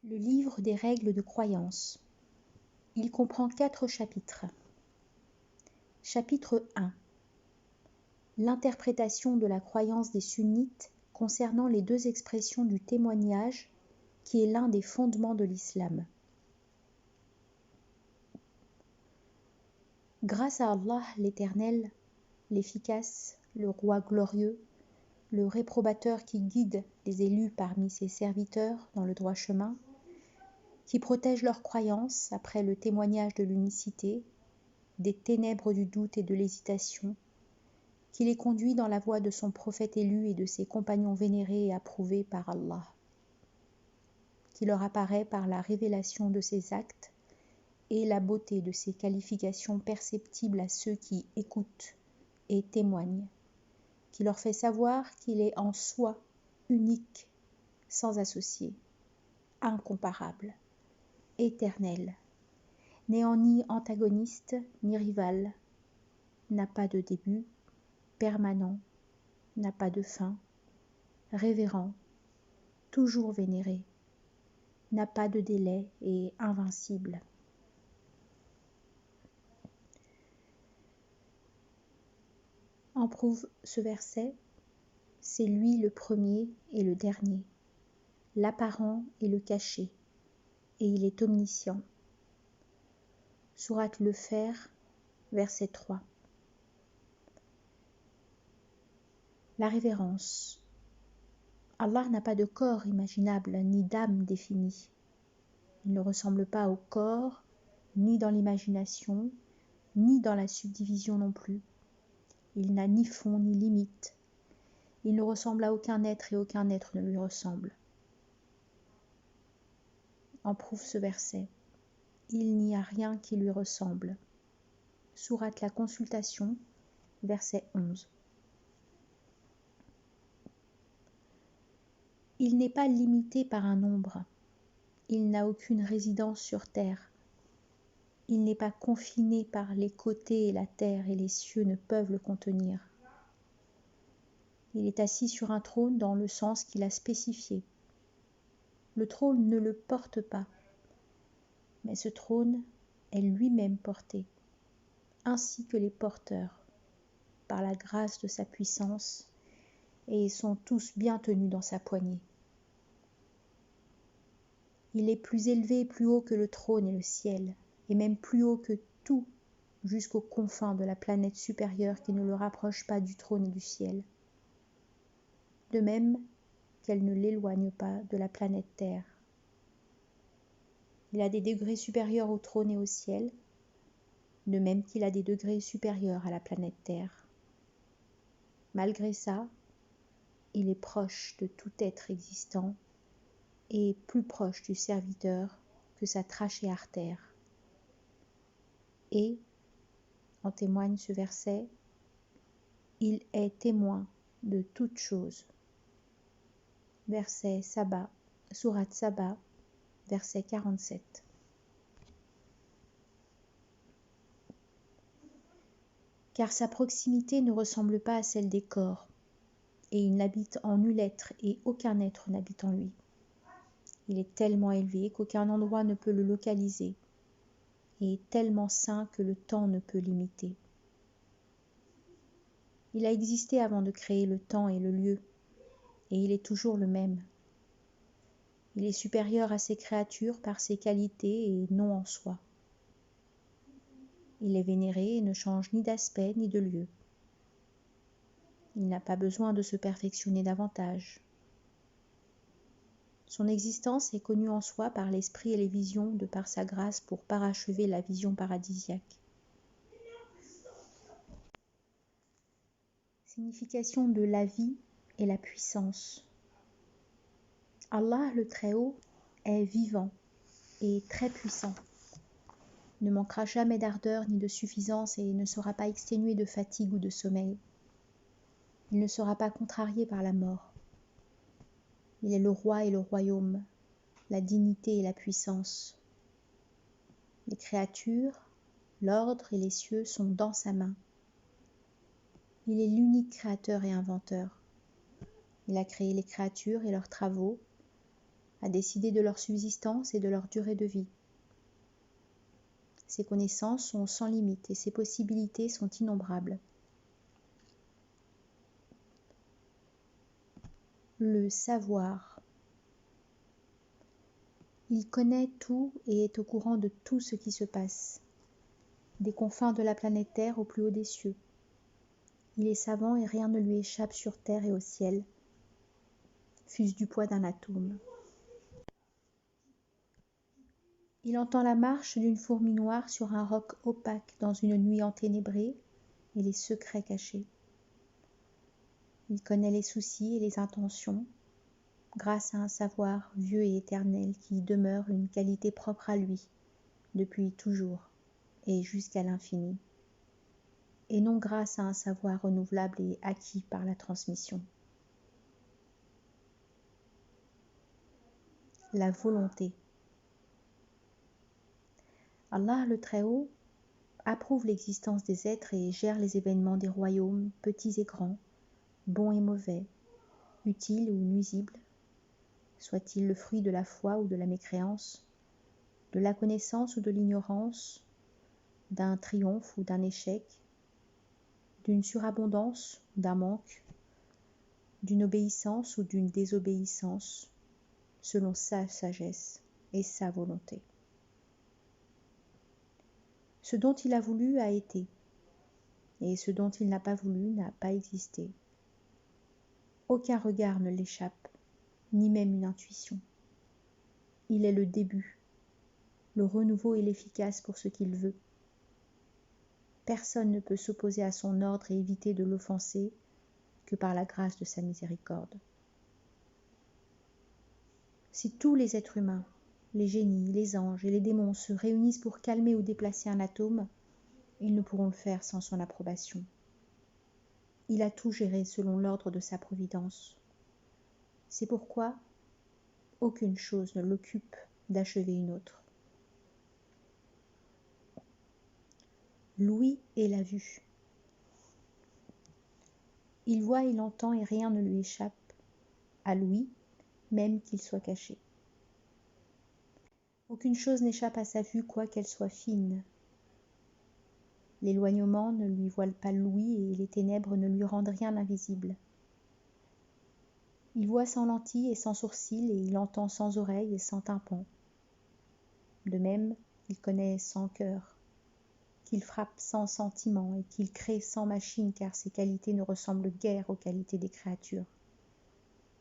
Le livre des règles de croyance. Il comprend 4 chapitres. Chapitre 1. L'interprétation de la croyance des sunnites concernant les 2 expressions du témoignage qui est l'un des fondements de l'islam. Grâce à Allah l'Éternel, l'efficace, le roi glorieux, le réprobateur qui guide les élus parmi ses serviteurs dans le droit chemin, qui protège leurs croyances après le témoignage de l'unicité, des ténèbres du doute et de l'hésitation, qui les conduit dans la voie de son prophète élu et de ses compagnons vénérés et approuvés par Allah, qui leur apparaît par la révélation de ses actes et la beauté de ses qualifications perceptibles à ceux qui écoutent et témoignent, qui leur fait savoir qu'il est en soi unique, sans associé, incomparable, éternel, n'ayant ni antagoniste ni rival, n'a pas de début, permanent, n'a pas de fin, révérend, toujours vénéré, n'a pas de délai et invincible. En prouve ce verset, c'est lui le premier et le dernier, l'apparent et le caché, et il est omniscient. Sourate le Fer, verset 3. La révérence. Allah n'a pas de corps imaginable ni d'âme définie. Il ne ressemble pas au corps, ni dans l'imagination, ni dans la subdivision non plus. Il n'a ni fond ni limite. Il ne ressemble à aucun être et aucun être ne lui ressemble. En prouve ce verset. Il n'y a rien qui lui ressemble. Sourate la Consultation, verset 11. Il n'est pas limité par un nombre. Il n'a aucune résidence sur terre. Il n'est pas confiné par les côtés et la terre et les cieux ne peuvent le contenir. Il est assis sur un trône dans le sens qu'il a spécifié. Le trône ne le porte pas, mais ce trône est lui-même porté, ainsi que les porteurs, par la grâce de sa puissance, et sont tous bien tenus dans sa poignée. Il est plus élevé et plus haut que le trône et le ciel, et même plus haut que tout, jusqu'aux confins de la planète supérieure qui ne le rapproche pas du trône et du ciel. De même qu'elle ne l'éloigne pas de la planète Terre. Il a des degrés supérieurs au trône et au ciel, de même qu'il a des degrés supérieurs à la planète Terre. Malgré ça, il est proche de tout être existant et plus proche du serviteur que sa trachée artère. Et, en témoigne ce verset, il est témoin de toutes choses. Verset Saba, Sourate Saba, verset 47. Car sa proximité ne ressemble pas à celle des corps, et il n'habite en nul être et aucun être n'habite en lui. Il est tellement élevé qu'aucun endroit ne peut le localiser, et est tellement saint que le temps ne peut l'imiter. Il a existé avant de créer le temps et le lieu, et il est toujours le même. Il est supérieur à ses créatures par ses qualités et non en soi. Il est vénéré et ne change ni d'aspect ni de lieu. Il n'a pas besoin de se perfectionner davantage. Son existence est connue en soi par l'esprit et les visions de par sa grâce pour parachever la vision paradisiaque. Signification de la vie et la puissance. Allah le Très-Haut est vivant et très puissant. Ne manquera jamais d'ardeur ni de suffisance et ne sera pas exténué de fatigue ou de sommeil. Il ne sera pas contrarié par la mort. Il est le roi et le royaume, la dignité et la puissance. Les créatures, l'ordre et les cieux sont dans sa main. Il est l'unique créateur et inventeur. Il a créé les créatures et leurs travaux, à décider de leur subsistance et de leur durée de vie. Ses connaissances sont sans limite et ses possibilités sont innombrables. Le savoir. Il connaît tout et est au courant de tout ce qui se passe, des confins de la planète Terre au plus haut des cieux. Il est savant et rien ne lui échappe sur terre et au ciel, fût-ce du poids d'un atome. Il entend la marche d'une fourmi noire sur un roc opaque dans une nuit enténébrée et les secrets cachés. Il connaît les soucis et les intentions, grâce à un savoir vieux et éternel qui demeure une qualité propre à lui, depuis toujours et jusqu'à l'infini, et non grâce à un savoir renouvelable et acquis par la transmission. La volonté. Allah le Très-Haut approuve l'existence des êtres et gère les événements des royaumes, petits et grands, bons et mauvais, utiles ou nuisibles, soit-il le fruit de la foi ou de la mécréance, de la connaissance ou de l'ignorance, d'un triomphe ou d'un échec, d'une surabondance ou d'un manque, d'une obéissance ou d'une désobéissance, selon sa sagesse et sa volonté. Ce dont il a voulu a été, et ce dont il n'a pas voulu n'a pas existé. Aucun regard ne l'échappe, ni même une intuition. Il est le début, le renouveau et l'efficace pour ce qu'il veut. Personne ne peut s'opposer à son ordre et éviter de l'offenser que par la grâce de sa miséricorde. Si tous les êtres humains, les génies, les anges et les démons se réunissent pour calmer ou déplacer un atome, ils ne pourront le faire sans son approbation. Il a tout géré selon l'ordre de sa providence. C'est pourquoi aucune chose ne l'occupe d'achever une autre. L'ouïe et la vue. Il voit, il entend et rien ne lui échappe, à l'ouïe, même qu'il soit caché. Aucune chose n'échappe à sa vue, quoiqu'elle soit fine. L'éloignement ne lui voile pas l'ouïe et les ténèbres ne lui rendent rien invisible. Il voit sans lentilles et sans sourcils et il entend sans oreilles et sans tympan. De même, il connaît sans cœur, qu'il frappe sans sentiment et qu'il crée sans machine car ses qualités ne ressemblent guère aux qualités des créatures.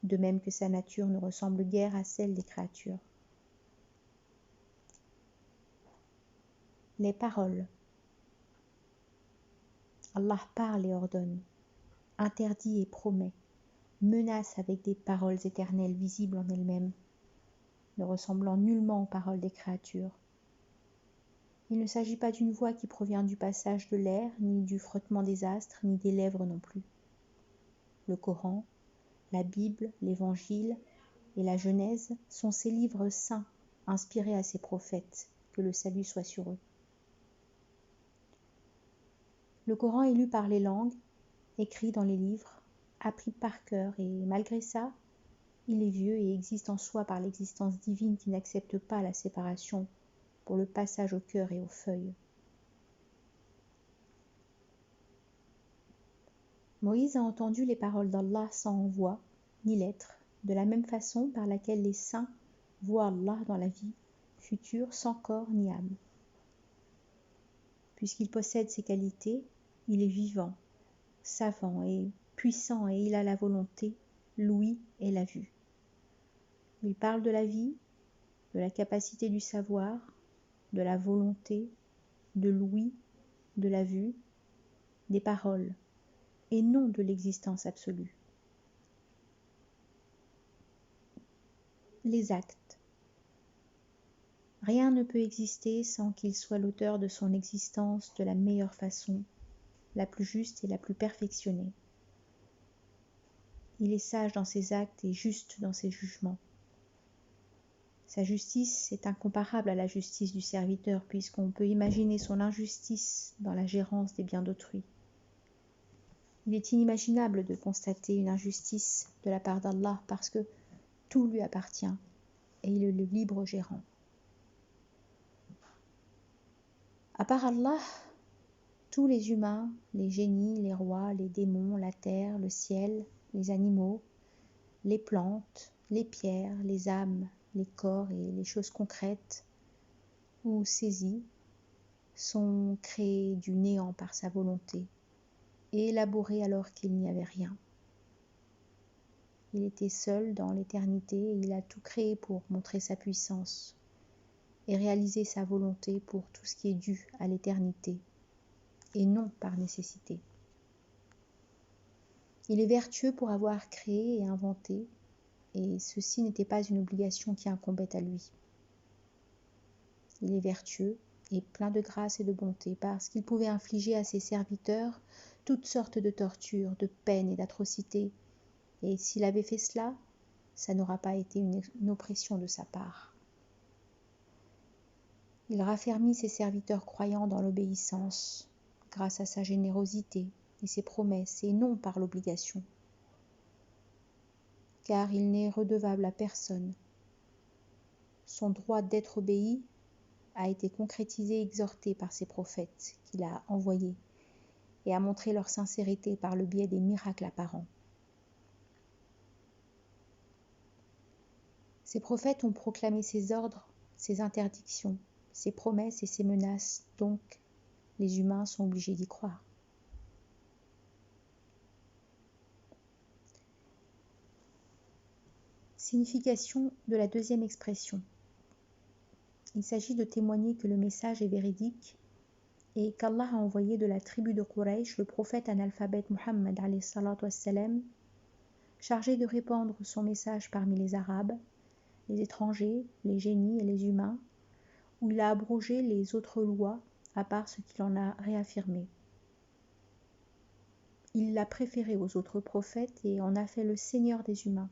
De même que sa nature ne ressemble guère à celle des créatures. Les paroles. Allah parle et ordonne, interdit et promet, menace avec des paroles éternelles visibles en elles-mêmes, ne ressemblant nullement aux paroles des créatures. Il ne s'agit pas d'une voix qui provient du passage de l'air, ni du frottement des astres, ni des lèvres non plus. Le Coran, la Bible, l'Évangile et la Genèse sont ces livres saints, inspirés à ses prophètes, que le salut soit sur eux. Le Coran est lu par les langues, écrit dans les livres, appris par cœur et malgré ça, il est vieux et existe en soi par l'existence divine qui n'accepte pas la séparation pour le passage au cœur et aux feuilles. Moïse a entendu les paroles d'Allah sans voix ni lettres, de la même façon par laquelle les saints voient Allah dans la vie future sans corps ni âme. Puisqu'il possède ces qualités, il est vivant, savant et puissant et il a la volonté, l'ouïe et la vue. Il parle de la vie, de la capacité du savoir, de la volonté, de l'ouïe, de la vue, des paroles, et non de l'existence absolue. Les actes. Rien ne peut exister sans qu'il soit l'auteur de son existence de la meilleure façon, la plus juste et la plus perfectionnée. Il est sage dans ses actes et juste dans ses jugements. Sa justice est incomparable à la justice du serviteur puisqu'on peut imaginer son injustice dans la gérance des biens d'autrui. Il est inimaginable de constater une injustice de la part d'Allah parce que tout lui appartient et il est le libre gérant. À part Allah, tous les humains, les génies, les rois, les démons, la terre, le ciel, les animaux, les plantes, les pierres, les âmes, les corps et les choses concrètes ou saisies sont créés du néant par sa volonté et élaborés alors qu'il n'y avait rien. Il était seul dans l'éternité et il a tout créé pour montrer sa puissance et réaliser sa volonté pour tout ce qui est dû à l'éternité et non par nécessité. Il est vertueux pour avoir créé et inventé, et ceci n'était pas une obligation qui incombait à lui. Il est vertueux et plein de grâce et de bonté parce qu'il pouvait infliger à ses serviteurs toutes sortes de tortures, de peines et d'atrocités, et s'il avait fait cela, ça n'aura pas été une oppression de sa part. Il raffermit ses serviteurs croyants dans l'obéissance, grâce à sa générosité et ses promesses, et non par l'obligation. Car il n'est redevable à personne. Son droit d'être obéi a été concrétisé et exhorté par ses prophètes qu'il a envoyés, et a montré leur sincérité par le biais des miracles apparents. Ces prophètes ont proclamé ses ordres, ses interdictions, ses promesses et ses menaces, donc les humains sont obligés d'y croire. Signification de la deuxième expression. Il s'agit de témoigner que le message est véridique et qu'Allah a envoyé de la tribu de Quraysh le prophète analphabète Muhammad alayhi salatu wassalam, chargé de répandre son message parmi les Arabes, les étrangers, les génies et les humains, où il a abrogé les autres lois à part ce qu'il en a réaffirmé. Il l'a préféré aux autres prophètes et en a fait le Seigneur des humains.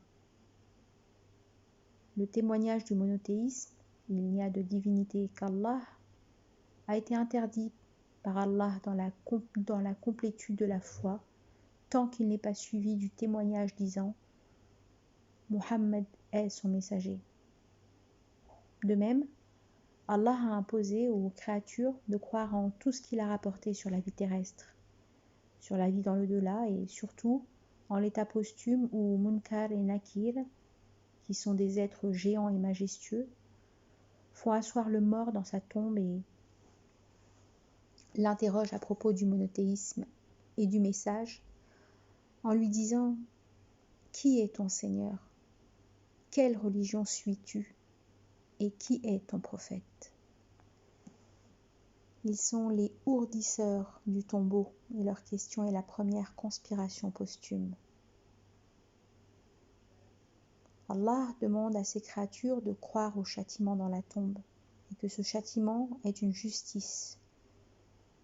Le témoignage du monothéisme, il n'y a de divinité qu'Allah, a été interdit par Allah dans la complétude de la foi, tant qu'il n'est pas suivi du témoignage disant « Muhammad est son messager ». De même, Allah a imposé aux créatures de croire en tout ce qu'il a rapporté sur la vie terrestre, sur la vie dans l'au-delà et surtout en l'état posthume où Munkar et Nakir, qui sont des êtres géants et majestueux, font asseoir le mort dans sa tombe et l'interrogent à propos du monothéisme et du message en lui disant « Qui est ton Seigneur ? Quelle religion suis-tu ? Et qui est ton prophète ?» Ils sont les ourdisseurs du tombeau et leur question est la première conspiration posthume. Allah demande à ses créatures de croire au châtiment dans la tombe et que ce châtiment est une justice,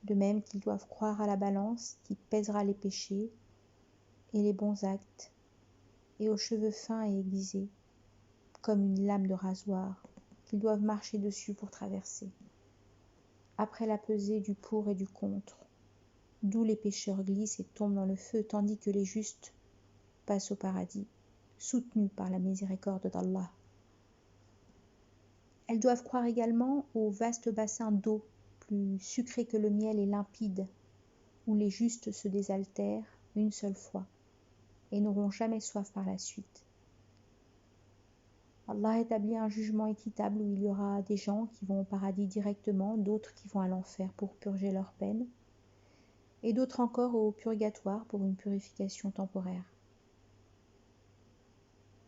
de même qu'ils doivent croire à la balance qui pèsera les péchés et les bons actes, et aux cheveux fins et aiguisés, comme une lame de rasoir, qu'ils doivent marcher dessus pour traverser. Après la pesée du pour et du contre, d'où les pécheurs glissent et tombent dans le feu, tandis que les justes passent au paradis, soutenus par la miséricorde d'Allah. Elles doivent croire également au vaste bassin d'eau, plus sucré que le miel et limpide, où les justes se désaltèrent une seule fois et n'auront jamais soif par la suite. Allah établit un jugement équitable où il y aura des gens qui vont au paradis directement, d'autres qui vont à l'enfer pour purger leurs peines, et d'autres encore au purgatoire pour une purification temporaire.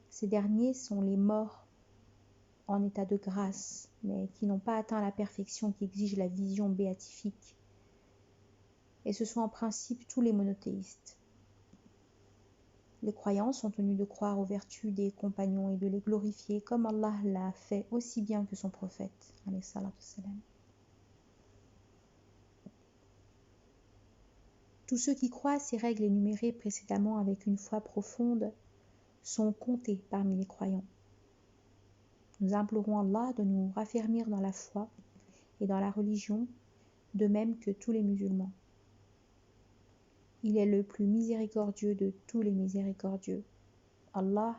Ces derniers sont les morts en état de grâce, mais qui n'ont pas atteint la perfection qui exige la vision béatifique. Et ce sont en principe tous les monothéistes. Les croyants sont tenus de croire aux vertus des compagnons et de les glorifier comme Allah l'a fait aussi bien que son prophète. Tous ceux qui croient à ces règles énumérées précédemment avec une foi profonde sont comptés parmi les croyants. Nous implorons Allah de nous raffermir dans la foi et dans la religion, de même que tous les musulmans. Il est le plus miséricordieux de tous les miséricordieux. Allah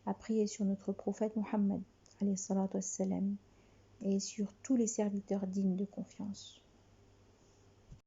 a prié sur notre prophète Muhammad alayhi salatu wassalam, et sur tous les serviteurs dignes de confiance.